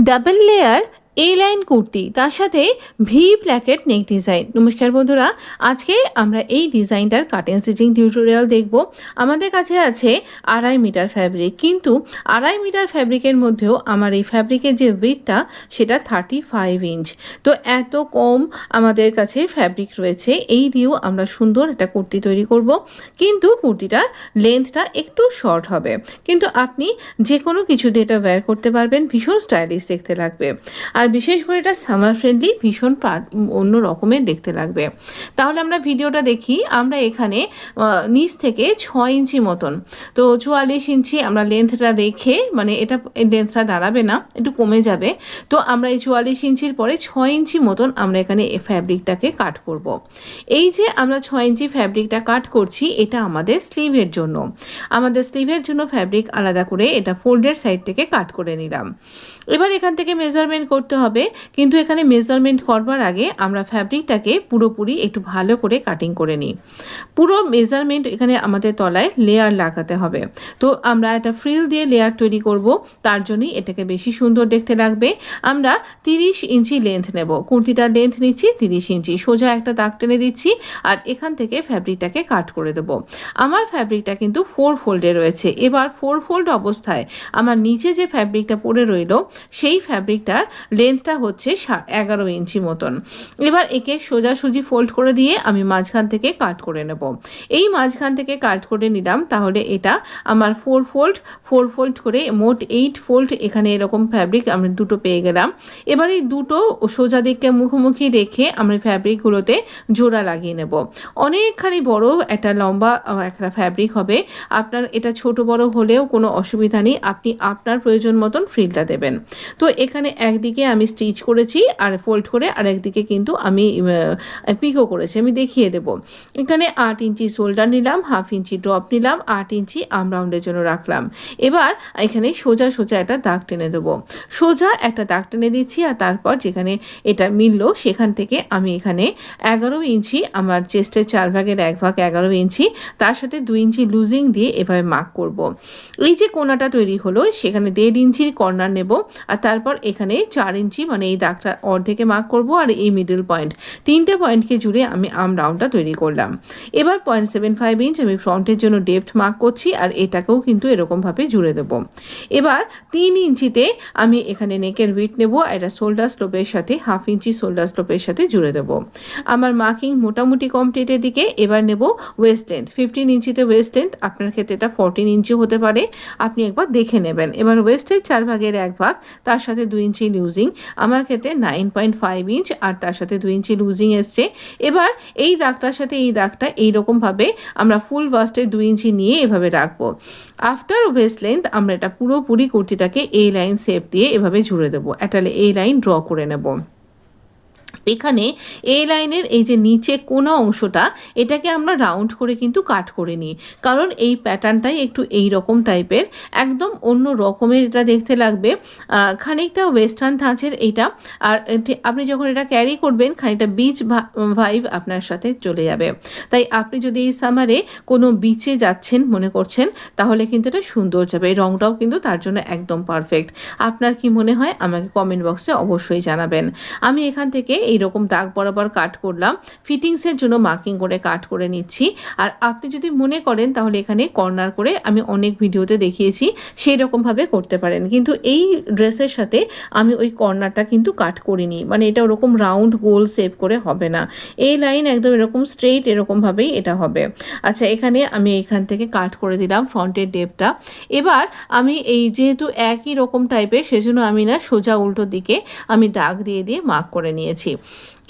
Double layer এ line kurti, তার সাথে V placate নেক design. নমস্কার বন্ধুরা, আজকে আমরা এই ডিজাইনটার কাটিং স্টিচিং টিউটোরিয়াল দেখব। আমাদের কাছে আছে 2.5 মিটার ফ্যাব্রিক, কিন্তু 2.5 মিটার ফ্যাব্রিকের মধ্যেও আমার এই ফ্যাব্রিকের যে উইথটা সেটা 35 ইঞ্চ। তো এত কম আমাদের কাছে ফ্যাব্রিক রয়েছে, এই দিয়েও আমরা সুন্দর একটা কুর্তি তৈরি করব। কিন্তু কুর্তিটার লেন্থটা একটু শর্ট হবে, কিন্তু আপনি যে কোনো কিছু দিয়ে এটা ওয়্যার করতে পারবেন, ভীষণ স্টাইলিশ দেখতে লাগবে। আর বিশেষ করে এটা সামার ফ্রেন্ডলি, ভীষণ অন্য রকমের দেখতে লাগবে। তাহলে আমরা ভিডিওটা দেখি। আমরা এখানে নিচ থেকে 6 ইঞ্চি মতন, তো 44 ইঞ্চি আমরা লেন্থটা রেখে, মানে এটা লেন্থটা দাঁড়াবে না, একটু কমে যাবে। তো আমরা এই 44 ইঞ্চির পরে 6 ইঞ্চি মতন আমরা এখানে এই ফ্যাব্রিকটাকে কাট করব। এই যে আমরা 6 ইঞ্চি ফ্যাব্রিকটা কাট করছি, এটা আমাদের স্লিভের জন্য। আমাদের স্লিভের জন্য ফ্যাব্রিক আলাদা করে এটা ফোল্ডের সাইড থেকে কাট করে নিলাম। এবার এখান থেকে মেজারমেন্ট করতে হবে, কিন্তু এখানে মেজারমেন্ট করবার আগে আমরা ফ্যাব্রিকটাকে পুরোপুরি একটু ভালো করে কাটিং করে নিই। পুরো মেজারমেন্ট এখানে আমাদের তলায় লেয়ার লাগাতে হবে। তো আমরা একটা ফ্রিল দিয়ে লেয়ার তৈরি করব, তার জন্যই এটাকে বেশি সুন্দর দেখতে লাগবে। আমরা 30 ইঞ্চি লেন্থ নেব, কুর্তিটার লেন্থ নিচ্ছি 30 ইঞ্চি। সোজা একটা দাগ টেনে দিচ্ছি আর এখান থেকে ফ্যাব্রিকটাকে কাট করে দেবো। আমার ফ্যাব্রিকটা কিন্তু 4 ফোল্ডে রয়েছে। এবার 4 ফোল্ড অবস্থায় আমার নিচে যে ফ্যাব্রিকটা পড়ে রইল, সেই ফ্যাব্রিকটার লেন্থটা হচ্ছে 11 ইঞ্চি মতন। এবার একে সোজাসুজি ফোল্ড করে দিয়ে আমি মাঝখান থেকে কাট করে নেব। এই মাঝখান থেকে কাট করে নিলাম, তাহলে এটা আমার 4 ফোল্ড করে মোট 8 ফোল্ড এখানে এরকম ফ্যাব্রিক আমি দুটো পেয়ে গেলাম। এবার এই দুটো সোজা দিককে মুখোমুখি রেখে আমরা ফ্যাব্রিকগুলোতে জোড়া লাগিয়ে নেব। অনেকখানি বড় একটা লম্বা একটা ফ্যাব্রিক হবে। আপনার এটা ছোট বড় হলেও কোনো অসুবিধা নেই, আপনি আপনার প্রয়োজন মতন ফ্রিলটা দেবেন। তো এখানে একদিকে আমি স্টিচ করেছি আর ফোল্ড করে, আর একদিকে কিন্তু আমি পিকো করেছি, আমি দেখিয়ে দেব। এখানে 8 ইঞ্চি শোল্ডার নিলাম, 1/2 ইঞ্চি ড্রপ নিলাম, 8 ইঞ্চি আর্ম রাউন্ডের জন্য রাখলাম। এবার এখানে সোজা একটা দাগ টেনে দেবো। সোজা একটা দাগ টেনে দিচ্ছি, আর তারপর যেখানে এটা মিললো সেখান থেকে আমি এখানে 11 ইঞ্চি, আমার চেস্টের 4 ভাগের 1 ভাগ 11 ইঞ্চি, তার সাথে 2 ইঞ্চি লুজিং দিয়ে এভাবে মার্ক করব। এই যে কোণাটা তৈরি হলো, সেখানে 1.5 ইঞ্চির কর্নার নেব, আর তারপর এখানে 4 ইঞ্চি, মানে এই দাগটা অর্ধেকে মার্ক করব, আর এই মিডল পয়েন্ট, 3টে পয়েন্টকে জুড়ে আমি আর্ম রাউন্ডটা তৈরি করলাম। এবার 0.75 ইঞ্চ আমি ফ্রন্টের জন্য ডেপথ মার্ক করছি, আর এটাকেও কিন্তু এরকমভাবে জুড়ে দেব। এবার 3 ইঞ্চিতে আমি এখানে নেকের উইডথ নেব, এটা শোল্ডার স্লোপের সাথে 1/2 ইঞ্চি শোল্ডার স্লোপের সাথে জুড়ে দেব। আমার মার্কিং মোটামুটি কমপ্লিটের দিকে। এবার নেব ওয়েস্ট লেন্থ, 15 ইঞ্চিতে ওয়েস্ট লেন্থ, আপনার ক্ষেত্রে এটা 14 ইঞ্চি হতে পারে, আপনি একবার দেখে নেবেন। এবার ওয়েস্টের 4 ভাগের 1 ভাগ, তার সাথে 2 ইঞ্চি লুজিং, আমার ক্ষেত্রে 9.5 ইঞ্চ, আর তার সাথে 2 ইঞ্চি লুজিং এসছে। এবার এই দাগটার সাথে এই দাগটা এইরকমভাবে আমরা ফুল বাস্টের 2 ইঞ্চি নিয়ে এভাবে রাখবো। আফটার ওয়েস্ট লেন্থ আমরা এটা পুরোপুরি কুর্তিটাকে এই লাইন শেপ দিয়ে এভাবে জুড়ে দেবো, একটা এই লাইন ড্র করে নেব। এখানে এই লাইনের এই যে নিচে কোনা অংশটা, এটাকে আমরা রাউন্ড করে কিন্তু কাট করে নিই, কারণ এই প্যাটার্নটাই একটু এই রকম টাইপের, একদম অন্য রকমের এটা দেখতে লাগবে। খানিকটা ওয়েস্টার্ন ধাঁচের এইটা, আর আপনি যখন এটা ক্যারি করবেন খানিকটা বিচ ভাইব আপনার সাথে চলে যাবে। তাই আপনি যদি এই সামারে কোনো বিচে যাচ্ছেন মনে করছেন, তাহলে কিন্তু এটা সুন্দর যাবে। এই রঙটাও কিন্তু তার জন্য একদম পারফেক্ট। আপনার কি মনে হয় আমাকে কমেন্ট বক্সে অবশ্যই জানাবেন। আমি এখান থেকে এইরকম দাগ বরাবর কাট করলাম, ফিটিংসের জন্য মার্কিং করে কাট করে নিচ্ছি। আর আপনি যদি মনে করেন তাহলে এখানে কর্নার করে, আমি অনেক ভিডিওতে দেখিয়েছি, সেই রকমভাবে করতে পারেন। কিন্তু এই ড্রেসের সাথে আমি ওই কর্নারটা কিন্তু কাট করিনি, মানে এটা ওরকম রাউন্ড গোল শেপ করে হবে না, এই লাইন একদম এরকম স্ট্রেইট এরকমভাবেই এটা হবে। আচ্ছা, এখানে আমি এখান থেকে কাট করে দিলাম ফ্রন্টের ডেপটা। এবার আমি এই যেহেতু একই রকম টাইপের, সেজন্য আমি না সোজা উল্টো দিকে আমি দাগ দিয়ে দিয়ে মার্ক করে নিয়েছি।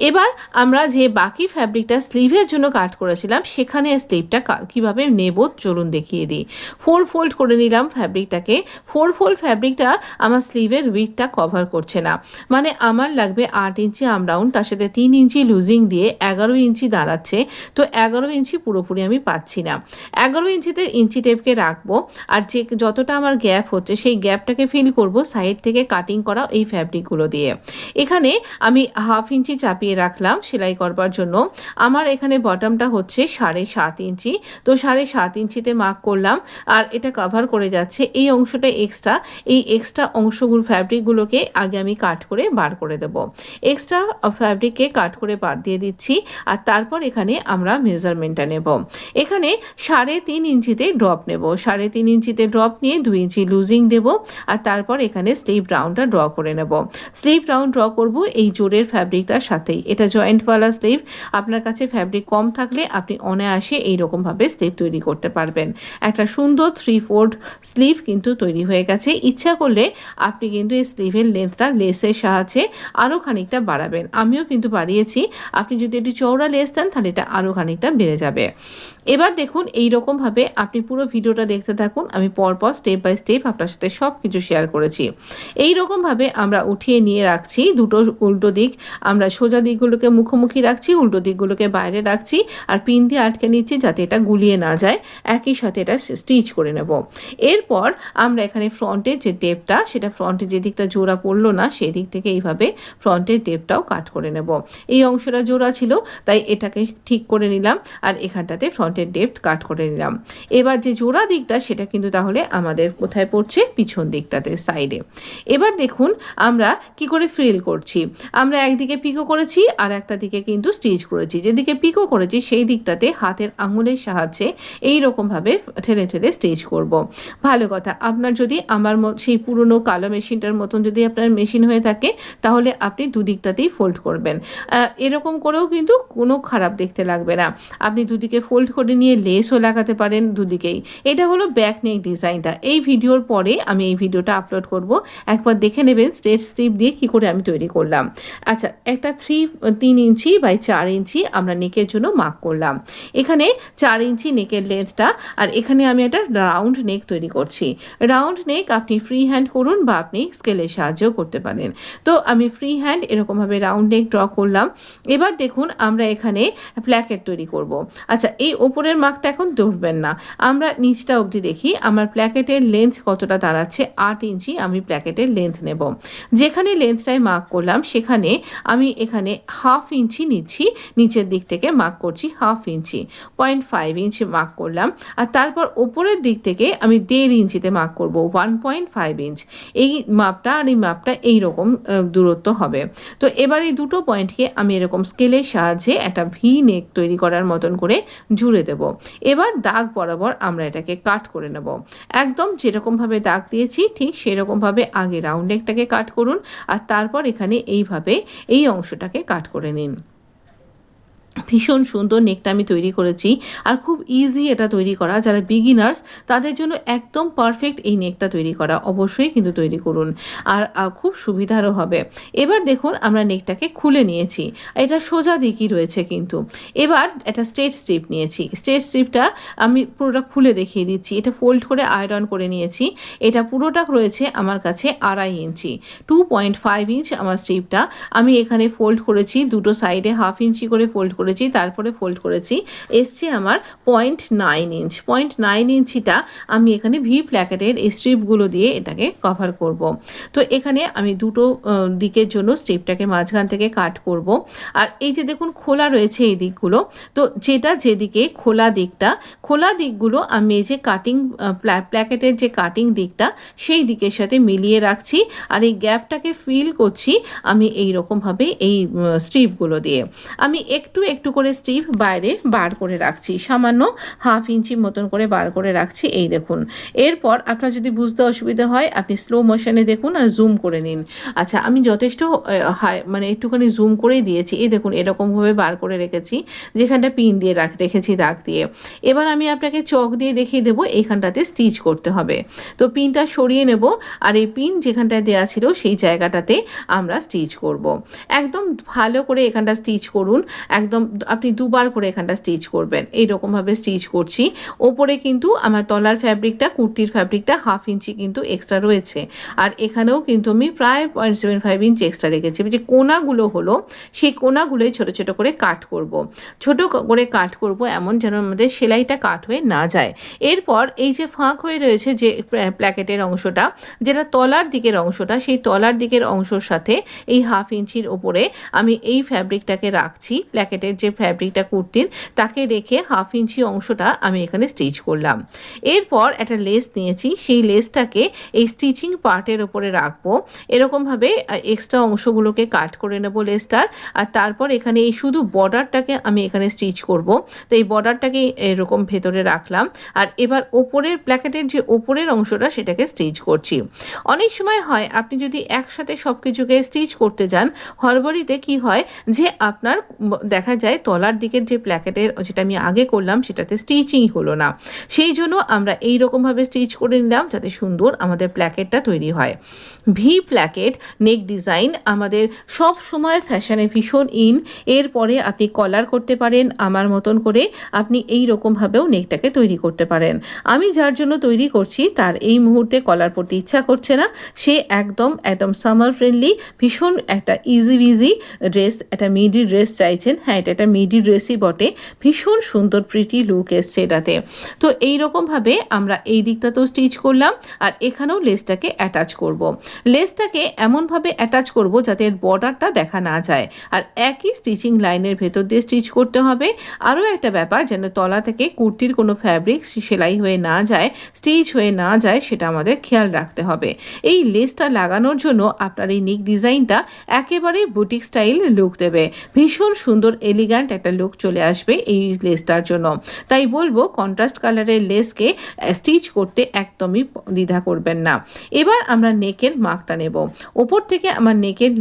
এবার আমরা যে বাকি ফ্যাব্রিকটা স্লিভের জন্য কাট করেছিলাম, সেখানে স্লিভটা কীভাবে নেব চলুন দেখিয়ে দিই। 4 ফোল্ড করে নিলাম ফ্যাব্রিকটাকে। 4 ফোল্ড ফ্যাব্রিকটা আমার স্লিভের উইথটা কভার করছে না, মানে আমার লাগবে 8 ইঞ্চি আর্ম রাউন্ড, তার সাথে 3 ইঞ্চি লুজিং দিয়ে 11 ইঞ্চি দাঁড়াচ্ছে। তো 11 ইঞ্চি পুরোপুরি আমি পাচ্ছি না। 11 ইঞ্চিতে ইঞ্চি টেপকে রাখবো, আর যে যতটা আমার গ্যাপ হচ্ছে সেই গ্যাপটাকে ফিল করব সাইড থেকে কাটিং করা এই ফ্যাব্রিকগুলো দিয়ে। এখানে আমি 1/2 ইঞ্চি চাপিয়ে চাপিয়ে রাখলাম সেলাই করবার জন্য। আমার এখানে বটমটা হচ্ছে 7.5 ইঞ্চি, তো 7.5 ইঞ্চিতে মার্ক করলাম আর এটা কভার করে যাচ্ছে এই অংশটা এক্সট্রা। এই এক্সট্রা অংশগুলো ফ্যাব্রিকগুলোকে আগে আমি কাট করে বার করে দেব। এক্সট্রা ফ্যাব্রিককে কাট করে বাদ দিয়ে দিচ্ছি আর তারপর এখানে আমরা মেজারমেন্টটা নেব। এখানে 3.5 ইঞ্চিতে ড্রপ নেব, 3.5 ইঞ্চিতে ড্রপ নিয়ে 2 ইঞ্চি লুজিং দেব আর তারপর এখানে স্লিভ রাউন্ডটা ড্র করে নেব। স্লিভ রাউন্ড ড্র করব এই জোরের ফ্যাব্রিকটার সাথেই। এটা জয়েন্টওয়ালা স্লিভ, আপনার কাছে ফ্যাব্রিক কম থাকলে আপনি অনায়াসে এইরকমভাবে স্লিভ তৈরি করতে পারবেন। একটা সুন্দর 3/4 স্লিভ কিন্তু তৈরি হয়ে গেছে। ইচ্ছা করলে আপনি কিন্তু এই স্লিভের লেন্থটা লেসের সাহায্যে আরও খানিকটা বাড়াবেন, আমিও কিন্তু বাড়িয়েছি। আপনি যদি একটু চওড়া লেস দেন তাহলে এটা আরও খানিকটা বেড়ে যাবে। এবার দেখুন এইরকমভাবে আপনি পুরো ভিডিওটা দেখতে থাকুন, আমি পরপর স্টেপ বাই স্টেপ আপনার সাথে সব কিছু শেয়ার করেছি। এইরকমভাবে আমরা উঠিয়ে নিয়ে রাখছি, দুটো উল্টো দিক আমরা সোজা দিকগুলোকে মুখোমুখি রাখছি, উল্টো দিকগুলোকে বাইরে রাখছি আর পিন দিয়ে আটকে নিচ্ছি যাতে এটা গুলিয়ে না যায়। একই সাথে এটা স্টিচ করে নেব। এরপর আমরা এখানে ফ্রন্টের যে টেপটা, সেটা ফ্রন্টে যে দিকটা জোড়া পড়লো না সেই দিক থেকে এইভাবে ফ্রন্টের টেপটাও কাট করে নেব। এই অংশটা জোড়া ছিল তাই এটাকে ঠিক করে নিলাম আর এখানটাতে ফ্রন্টের টেপ কাট করে নিলাম। এবার যে জোড়া দিকটা সেটা কিন্তু তাহলে আমাদের কোথায় পড়ছে, পিছন দিকটাতে সাইডে। এবার দেখুন আমরা কি করে ফ্রিল করছি। আমরা একদিকে পিকো করেছি আর একটা দিকে কিন্তু স্টিচ করেছি। যেদিকে পিকো করেছি সেই দিকটাতে হাতের আঙুলের সাহায্যে এই রকমভাবে ঠেলে ঠেলে স্টিচ করব। ভালো কথা, আপনার যদি আমার সেই পুরনো কালো মেশিনটার মতন যদি আপনার মেশিন হয়ে থাকে তাহলে আপনি দুদিকটাতেই ফোল্ড করবেন। এরকম করেও কিন্তু কোনো খারাপ দেখতে লাগবে না। আপনি দুদিকে ফোল্ড করে নিয়ে লেসও লাগাতে পারেন দুদিকেই। এটা হলো ব্যাক নেক ডিজাইনটা। এই ভিডিওর পরে আমি এই ভিডিওটা আপলোড করব, একবার দেখে নেবেন স্ট্রেট স্ট্রিপ দিয়ে কী করে আমি তৈরি করলাম। আচ্ছা, একটা 3 ইঞ্চি বাই 4 ইঞ্চি আমরা নেকের জন্য মার্ক করলাম। এখানে 4 ইঞ্চি নেকের লেন্থটা আর এখানে আমি একটা রাউন্ড নেক তৈরি করছি। রাউন্ড নেক আপনি ফ্রি হ্যান্ড করুন বা আপনি স্কেলের সাহায্যেও করতে পারেন। তো আমি ফ্রি হ্যান্ড এরকমভাবে রাউন্ড নেক ড্র করলাম। এবার দেখুন আমরা এখানে প্ল্যাকেট তৈরি করব। আচ্ছা, এই ওপরের মার্কটা এখন ধরবেন না, আমরা নিচটা অবধি দেখি আমার প্ল্যাকেটের লেন্থ কতটা দাঁড়াচ্ছে। 8 ইঞ্চি আমি প্ল্যাকেটের লেন্থ নেব। যেখানে লেন্থটায় মার্ক করলাম সেখানে আমি এখানে 1/2 ইঞ্চি নিচ্ছি, নিচের দিক থেকে মার্ক করছি 1/2 ইঞ্চি, 0.5 ইঞ্চি মার্ক করলাম আর তারপর ওপরের দিক থেকে আমি 1.5 ইঞ্চিতে মার্ক করব, 1.5 ইঞ্চ। এই মাপটা আর এই মাপটা এইরকম দূরত্ব হবে। তো এবার এই দুটো পয়েন্টকে আমি এরকম স্কেলের সাহায্যে একটা ভি নেক তৈরি করার মতন করে জুড়ে দেব। এবার দাগ বরাবর আমরা এটাকে কাট করে নেব। একদম যেরকমভাবে দাগ দিয়েছি ঠিক সেরকমভাবে আগে রাউন্ড নেকটাকে কাট করুন আর তারপর এখানে এইভাবে এই অংশটাকে কাট করে নিন। ভীষণ সুন্দর নেকটা আমি তৈরি করেছি আর খুব ইজি এটা তৈরি করা। যারা বিগিনার্স তাদের জন্য একদম পারফেক্ট এই নেকটা তৈরি করা, অবশ্যই কিন্তু তৈরি করুন আর খুব সুবিধারও হবে। এবার দেখুন আমরা নেকটাকে খুলে নিয়েছি, এটা সোজা দিকই রয়েছে কিন্তু। এবার একটা স্ট্রেট স্ট্রিপ নিয়েছি, স্ট্রেট স্ট্রিপটা আমি পুরোটা খুলে দেখিয়ে দিচ্ছি। এটা ফোল্ড করে আয়রন করে নিয়েছি। এটা পুরোটা রয়েছে আমার কাছে 2.5 ইঞ্চি, 2.5 ইঞ্চ আমার স্ট্রিপটা। আমি এখানে ফোল্ড করেছি, দুটো সাইডে 1/2 ইঞ্চি করে ফোল্ড করেছি, তারপরে ফোল্ড করেছি, এসছে আমার 0.9 ইঞ্চ। 0.9 ইঞ্চিটা আমি এখানে ভি প্ল্যাকেটের এই স্ট্রিপগুলো দিয়ে এটাকে কভার করব। তো এখানে আমি দুটো দিকের জন্য স্ট্রিপটাকে মাঝখান থেকে কাট করব। আর এই যে দেখুন খোলা রয়েছে এই দিকগুলো, তো যেদিকে খোলা দিকগুলো আমি এই যে কাটিং প্ল্যাকেটের যে কাটিং দিকটা সেই দিকের সাথে মিলিয়ে রাখছি আর এই গ্যাপটাকে ফিল করছি আমি এই রকমভাবে এই স্ট্রিপগুলো দিয়ে। আমি একটু করে স্ট্রিপ বাইরে বার করে রাখছি, সামান্য 1/2 ইঞ্চি মতন করে বার করে রাখছি। এই দেখুন। এরপর আপনার যদি বুঝতে অসুবিধা হয় আপনি স্লো মোশনে দেখুন আর জুম করে নিন। আচ্ছা, আমি যথেষ্ট মানে একটুখানি জুম করেই দিয়েছি। এই দেখুন এরকমভাবে বার করে রেখেছি, যেখানটা পিন দিয়ে রেখেছি দাগ দিয়ে। এবার আমি আপনাকে চক দিয়ে দেখিয়ে দেবো এইখানটাতে স্টিচ করতে হবে। তো পিনটা সরিয়ে নেব আর এই পিন যেখানটায় দেওয়া ছিল সেই জায়গাটাতে আমরা স্টিচ করব। একদম ভালো করে এখানটা স্টিচ করুন, একদম একদম আপনি দুবার করে এখানটা স্টিচ করবেন। এইরকমভাবে স্টিচ করছি। ওপরে কিন্তু আমার তলার ফ্যাব্রিকটা, কুর্তির ফ্যাব্রিকটা 1/2 ইঞ্চি কিন্তু এক্সট্রা রয়েছে। আর এখানেও কিন্তু আমি প্রায় 0.75 ইঞ্চি এক্সট্রা রেখেছি। যে কোণাগুলো হলো সেই কোণাগুলোই ছোট ছোট করে কাট করব। ছোট করে কাট করব এমন যেন আমাদের সেলাইটা কাট হয়ে না যায়। এরপর এই যে ফাঁক হয়ে রয়েছে যে প্ল্যাকেটের অংশটা, যেটা তলার দিকের অংশটা, সেই তলার দিকের অংশের সাথে এই 1/2 ইঞ্চির ওপরে আমি এই ফ্যাব্রিকটাকে রাখছি। প্ল্যাকেটের যে ফ্যাব্রিকটা কুর্তির, তাকে রেখে 1/2 ইঞ্চি অংশটা আমি এখানে স্টিচ করলাম। এরপর একটা লেস নিয়েছি, সেই লেসটাকে এই স্টিচিং পার্টের ওপরে রাখবো। এরকমভাবে এক্সট্রা অংশগুলোকে কাট করে নেব লেসটার। আর তারপর এখানে এই শুধু বর্ডারটাকে আমি এখানে স্টিচ করব। তো এই বর্ডারটাকে এরকম ভেতরে রাখলাম। আর এবার ওপরের প্ল্যাকেটের যে ওপরের অংশটা সেটাকে স্টিচ করছি। অনেক সময় হয় আপনি যদি একসাথে সব কিছুকে স্টিচ করতে যান, হড়বড়িতে কি হয় যে আপনার দেখা যায় তলার দিকের যে প্ল্যাকেটের যেটা আমি আগে করলাম সেটাতে স্টিচিং হলো না। সেই জন্য আমরা এই রকমভাবে স্টিচ করে নিলাম যাতে সুন্দর আমাদের প্ল্যাকেটটা তৈরি হয়। ভি প্ল্যাকেট নেক ডিজাইন আমাদের সব সময় ফ্যাশনে ভীষণ ইন। এরপরে আপনি কলার করতে পারেন আমার মতন করে, আপনি এই রকমভাবেও নেকটাকে তৈরি করতে পারেন। আমি যার জন্য তৈরি করছি তার এই মুহূর্তে কলার পরতে ইচ্ছা করছে না। সে একদম সামার ফ্রেন্ডলি ভীষণ একটা ইজি বিজি ড্রেস, একটা মিডি ড্রেস চাইছেন। হ্যাঁ, এটা একটা মিডি ড্রেসই বটে। ভীষণ সুন্দর প্রিটি লুক এসছে এটাতে। তো এইরকমভাবে আমরা এই দিকটাতেও স্টিচ করলাম আর এখানেও লেসটাকে অ্যাটাচ করব। লেসটাকে এমনভাবে অ্যাটাচ করব যাতে এর বর্ডারটা দেখা না যায়। আর একই স্টিচিং লাইনের ভেতর দিয়ে স্টিচ করতে হবে। আরও একটা ব্যাপার, যেন তলা থেকে কুর্তির কোনো ফ্যাব্রিক সেলাই হয়ে না যায়, স্টিচ হয়ে না যায়, সেটা আমাদের খেয়াল রাখতে হবে। এই লেসটা লাগানোর জন্য আপনার এই নেক ডিজাইনটা একেবারেই বুটিক স্টাইল লুক দেবে। ভীষণ সুন্দর এলিগ্যান্ট একটা লুক চলে আসবে এই লেসটার জন্য। তাই বলবো কন্ট্রাস্ট কালারের লেসকে স্টিচ করতে একদমই দ্বিধা করবেন না। এবার আমরা নেকের মার্কটা নেব। ওপর থেকে আমার নেকের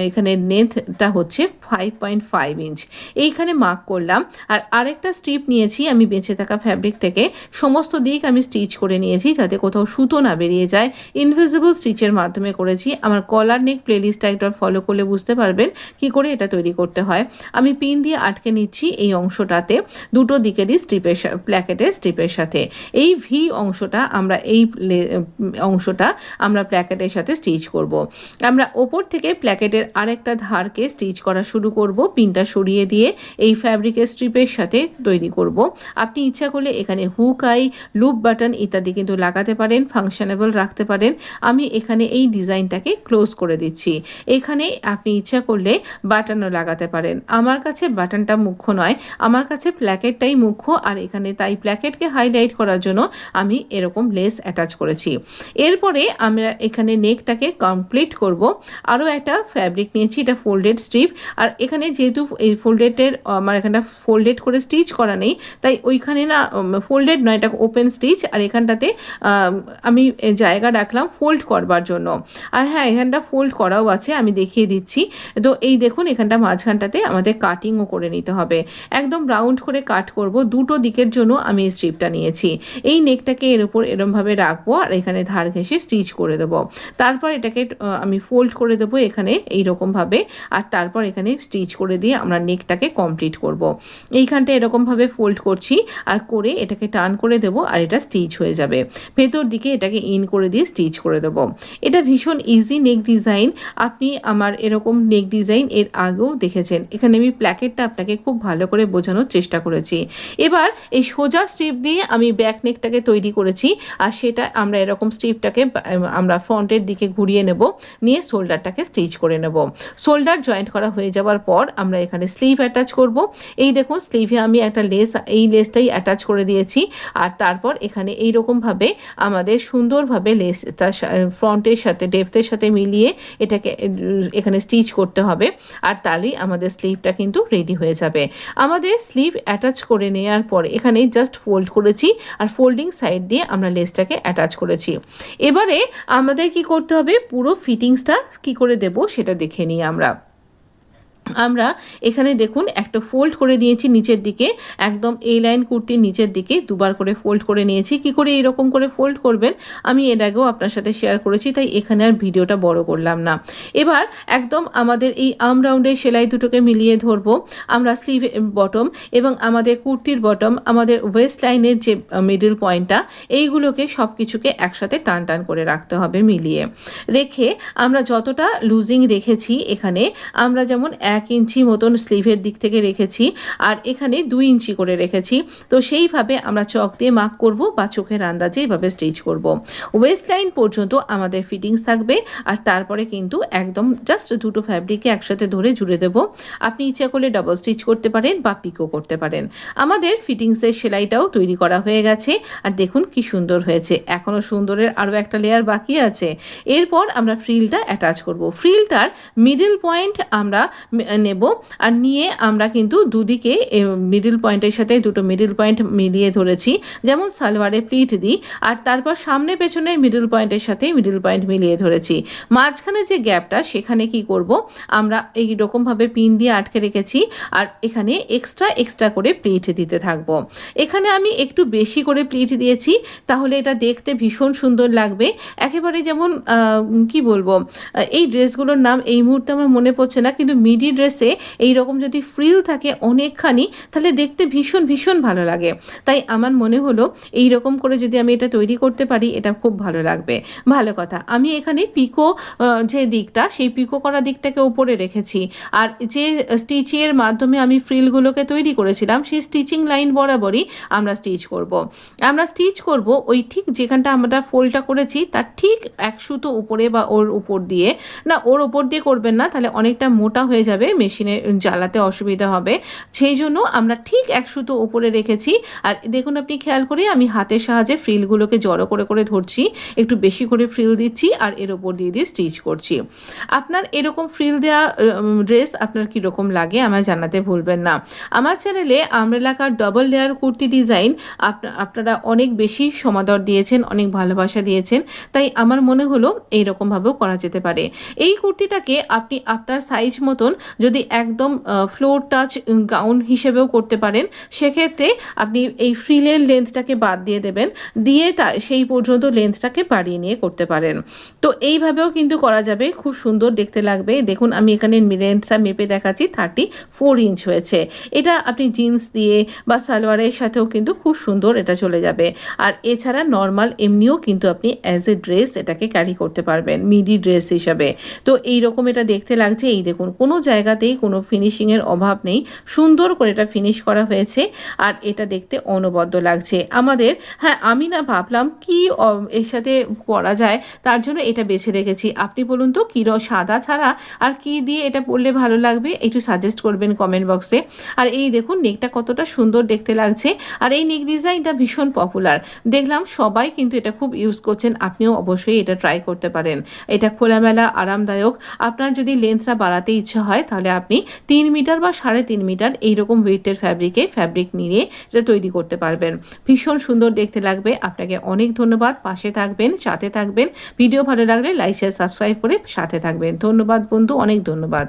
এখানে নেথটা হচ্ছে 5.5 ইঞ্চ। এইখানে মার্ক করলাম। আর আরেকটা স্ট্রিপ নিয়েছি আমি বেঁচে থাকা ফ্যাব্রিক থেকে। সমস্ত দিক আমি স্টিচ করে নিয়েছি যাতে কোথাও সুতো না বেরিয়ে যায়। ইনভিজিবল স্টিচের মাধ্যমে করেছি। আমার কলার নেক প্লেলিস্টটা একবার ফলো করলে বুঝতে পারবেন কি করে এটা তৈরি করতে হয়। আমি পিন দিয়ে আটকে নিচ্ছি এই অংশটাতে দুটো দিকেরই স্ট্রিপের প্ল্যাকেটের স্ট্রিপের সাথে। এই ভি অংশটা আমরা প্ল্যাকেটের সাথে স্টিচ করব। আমরা ওপর থেকে প্ল্যাকেটের আরেকটা ধারকে স্টিচ করা শুরু করব। পিনটা সরিয়ে দিয়ে এই ফ্যাব্রিকের স্ট্রিপের সাথে তৈরি করব। আপনি ইচ্ছা করলে এখানে হুক আই, লুপ বাটন ইত্যাদি কিন্তু লাগাতে পারেন, ফাংশনেবল রাখতে পারেন। আমি এখানে এই ডিজাইনটাকে ক্লোজ করে দিচ্ছি। এখানে আপনি ইচ্ছা করলে বাটনও লাগাতে পারেন। আমার কাছে বাটনটা মুখ্য নয়, আমার কাছে প্ল্যাকেটটাই মুখ্য। আর এখানে তাই প্ল্যাকেটকে হাইলাইট করার জন্য আমি এরকম লেস অ্যাটাচ করেছি। এরপরে আমরা এখানে নেকটাকে কমপ্লিট করব। আরও একটা ফ্যাব্রিক নিয়েছি, এটা ফোল্ডেড স্ট্রিপ। আর এখানে যেহেতু এই ফোল্ডেডের আমার এখানটা ফোল্ডেড করে স্টিচ করা নেই, তাই ওইখানে না ফোল্ডেড নয়, এটা ওপেন স্টিচ। আর এখানটাতে আমি জায়গা রাখলাম ফোল্ড করবার জন্য। আর হ্যাঁ, এখানটা ফোল্ড করাও আছে, আমি দেখিয়ে দিচ্ছি। তো এই দেখুন এখানটা মাঝখানটাতে আমাদের কাটিংও করে নিতে হবে। একদম রাউন্ড করে কাট করব। দুটো দিকের জন্য আমি এই স্ট্রিপটা নিয়েছি। এই নেকটাকে এর উপর এরমভাবে রাখবো আর এখানে ধার ঘেঁষে স্টিচ করে দেবো। তারপর এটাকে আমি ফোল্ড করে দেবো এখানে এইরকমভাবে। আর তারপর এখানে স্টিচ করে দিয়ে আমরা নেকটাকে কমপ্লিট করব। এইখানটা এরকমভাবে ফোল্ড করছি আর করে এটাকে টার্ন করে দেবো আর এটা স্টিচ হয়ে যাবে। ভেতর দিকে এটাকে ইন করে দিয়ে স্টিচ করে দেবো। এটা ভীষণ ইজি নেক ডিজাইন। আপনি আমার এরকম নেক ডিজাইন এর আগেও দেখেছেন। এখানে আমি প্ল্যাকেটটা আপনাকে খুব ভালো করে বোঝানোর চেষ্টা করেছি। এবার এই সোজা স্ট্রিপ দিয়ে আমি ব্যাক নেকটাকে তৈরি করেছি। আর সেটা আমরা এরকম স্ট্রিপটাকে আমরা ফ্রন্টের দিকে ঘুরিয়ে নেব, নিয়ে শোল্ডারটাকে স্টিচ করে নেব। শোল্ডার জয়েন্ট করা হয়ে যাওয়ার পর আমরা এখানে স্লিভ অ্যাটাচ করব। এই দেখুন স্লিভে আমি একটা লেস, এই লেসটাই অ্যাটাচ করে দিয়েছি। আর তারপর এখানে এইরকমভাবে আমাদের সুন্দরভাবে লেসটা ফ্রন্টের সাথে ডেপথের সাথে মিলিয়ে এটাকে এখানে স্টিচ করতে হবে। আর তাহলেই আমাদের স্লিভটা কিন্তু রেডি হয়ে যাবে। আমাদের স্লিভ অ্যাটাচ করে নেওয়ার পর এখানে জাস্ট ফোল্ড করেছি আর ফোল্ডিং সাইড দিয়ে আমরা লেসটাকে অ্যাটাচ করেছি। এবারে আমাদের কি করতে হবে, পুরো ফিটিংসটা কি করে দেব সেটা দেখে নিই আমরা। আমরা এখানে দেখুন একটা ফোল্ড করে নিয়েছি নিচের দিকে, একদম এই লাইন কুর্তির নিচের দিকে দুবার করে ফোল্ড করে নিয়েছি। কি করে এরকম করে ফোল্ড করবেন আমি এর আগেও আপনার সাথে শেয়ার করেছি, তাই এখানে আর ভিডিওটা বড় করলাম না। এবার একদম আমাদের এই আর্ম রাউন্ডের সেলাই দুটোকে মিলিয়ে ধরবো। আমরা স্লিভ বটম এবং আমাদের কুর্তির বটম, আমাদের ওয়েস্ট লাইনের যে মিডল পয়েন্টটা, এইগুলোকে সব কিছুকে একসাথে টান টান করে রাখতে হবে মিলিয়ে রেখে। আমরা যতটা লুজিং রেখেছি এখানে, আমরা যেমন 1 ইঞ্চি মতন স্লিভের দিক থেকে রেখেছি আর এখানে 2 ইঞ্চি করে রেখেছি। তো সেইভাবে আমরা চক দিয়ে মার্ক করব বা চোখের আন্দাজে এইভাবে স্টিচ করব। ওয়েস্ট লাইন পর্যন্ত আমাদের ফিটিংস থাকবে আর তারপরে কিন্তু একদম জাস্ট দুটো ফ্যাব্রিককে একসাথে ধরে জুড়ে দেব। আপনি ইচ্ছা করলে ডাবল স্টিচ করতে পারেন বা পিকো করতে পারেন। আমাদের ফিটিংসের সেলাইটাও তৈরি করা হয়ে গেছে আর দেখুন কি সুন্দর হয়েছে। এখনও সুন্দরের আরও একটা লেয়ার বাকি আছে। এরপর আমরা ফ্রিলটা অ্যাটাচ করব। ফ্রিলটার মিডল পয়েন্ট আমরা নেব আর নিয়ে আমরা কিন্তু দুদিকে মিডল পয়েন্টের সাথে দুটো মিডল পয়েন্ট মিলিয়ে ধরেছি, যেমন সালোয়ারে প্লিট দিই, আর তারপর সামনে পেছনের মিডল পয়েন্টের সাথে মিডল পয়েন্ট মিলিয়ে ধরেছি। মাঝখানে যে গ্যাপটা সেখানে কি করব, আমরা এই রকমভাবে পিন দিয়ে আটকে রেখেছি আর এখানে এক্সট্রা করে প্লিট দিতে থাকব। এখানে আমি একটু বেশি করে প্লিট দিয়েছি, তাহলে এটা দেখতে ভীষণ সুন্দর লাগবে। একেবারে যেমন কি বলবো, এই ড্রেসগুলোর নাম এই মুহূর্তে আমার মনে পড়ছে না, কিন্তু মিডি ড্রেসে এই রকম যদি ফ্রিল থাকে অনেকখানি, তাহলে দেখতে ভীষণ ভালো লাগে। তাই আমার মনে হলো এই রকম করে যদি আমি এটা তৈরি করতে পারি এটা খুব ভালো লাগবে। ভালো কথা, আমি এখানে পিকো যে দিকটা, সেই পিকো করা দিকটাকে উপরে রেখেছি আর যে স্টিচিংয়ের মাধ্যমে আমি ফ্রিলগুলোকে তৈরি করেছিলাম সেই স্টিচিং লাইন বরাবরই আমরা স্টিচ করব। ওই ঠিক যেখানটা আমরা ফোল্ডটা করেছি তার ঠিক 1 সুতো উপরে বা ওর উপর দিয়ে, না ওর উপর দিয়ে করবেন না, তাহলে অনেকটা মোটা হয়ে যাবে, মেশিনে জ্বালাতে অসুবিধা হবে। সেই জন্য আমরা ঠিক 1 সুতো উপরে রেখেছি। আর দেখুন আপনি খেয়াল করে আমি হাতের সাহায্যে ফ্রিলগুলোকে জড়ো করে ধরছি, একটু বেশি করে ফ্রিল দিচ্ছি আর এর ওপর দিয়ে স্টিচ করছি। আপনার এরকম ফ্রিল দেওয়া ড্রেস আপনার কীরকম লাগে আমায় জানাতে ভুলবেন না। আমার চ্যানেলে আমরেলা কাট ডবল লেয়ার কুর্তি ডিজাইন আপনারা অনেক বেশি সমাদর দিয়েছেন, অনেক ভালোবাসা দিয়েছেন, তাই আমার মনে হলো এইরকমভাবেও করা যেতে পারে। এই কুর্তিটাকে আপনি আপনার সাইজ মতন যদি একদম ফ্লোর টাচ গাউন হিসেবেও করতে পারেন, সেক্ষেত্রে আপনি এই ফ্রিলের লেন্থটাকে বাদ দিয়ে দেবেন, দিয়ে সেই পর্যন্ত লেন্থটাকে বাড়িয়ে নিয়ে করতে পারেন। তো এইভাবেও কিন্তু করা যাবে, খুব সুন্দর দেখতে লাগবে। দেখুন আমি এখানে লেন্থটা মেপে দেখাচ্ছি, 34 ইঞ্চ হয়েছে। এটা আপনি জিন্স দিয়ে বা সালোয়ারের সাথেও কিন্তু খুব সুন্দর এটা চলে যাবে। আর এছাড়া নর্মাল এমনিও কিন্তু আপনি অ্যাজ এ ড্রেস এটাকে ক্যারি করতে পারবেন মিডি ড্রেস হিসাবে। তো এইরকম এটা দেখতে লাগছে। এই দেখুন কোনো জায়গাতেই কোনো ফিনিশিংয়ের অভাব নেই, সুন্দর করে এটা ফিনিশ করা হয়েছে আর এটা দেখতে অনবদ্য লাগছে আমাদের। হ্যাঁ, আমি না ভাবলাম কি এর সাথে করা যায়, তার জন্য এটা বেছে রেখেছি। আপনি বলুন তো কী সাদা ছাড়া আর কি দিয়ে এটা পরলে ভালো লাগবে, একটু সাজেস্ট করবেন কমেন্ট বক্সে। আর এই দেখুন নেকটা কতটা সুন্দর দেখতে লাগছে আর এই নেক ডিজাইনটা ভীষণ পপুলার দেখলাম, সবাই কিন্তু এটা খুব ইউজ করছেন। আপনিও অবশ্যই এটা ট্রাই করতে পারেন। এটা খোলামেলা আরামদায়ক। আপনার যদি লেন্থটা বাড়াতে ইচ্ছা হয় তাহলে আপনি 3 মিটার বা 3.5 মিটার এইরকম ওয়েটের ফ্যাব্রিক নিয়ে এটা তৈরি করতে পারবেন। ভীষণ সুন্দর দেখতে লাগবে। আপনাকে অনেক ধন্যবাদ। পাশে থাকবেন, সাথে থাকবেন। ভিডিও ভালো লাগলে লাইক শেয়ার সাবস্ক্রাইব করে সাথে থাকবেন। ধন্যবাদ বন্ধু, অনেক ধন্যবাদ।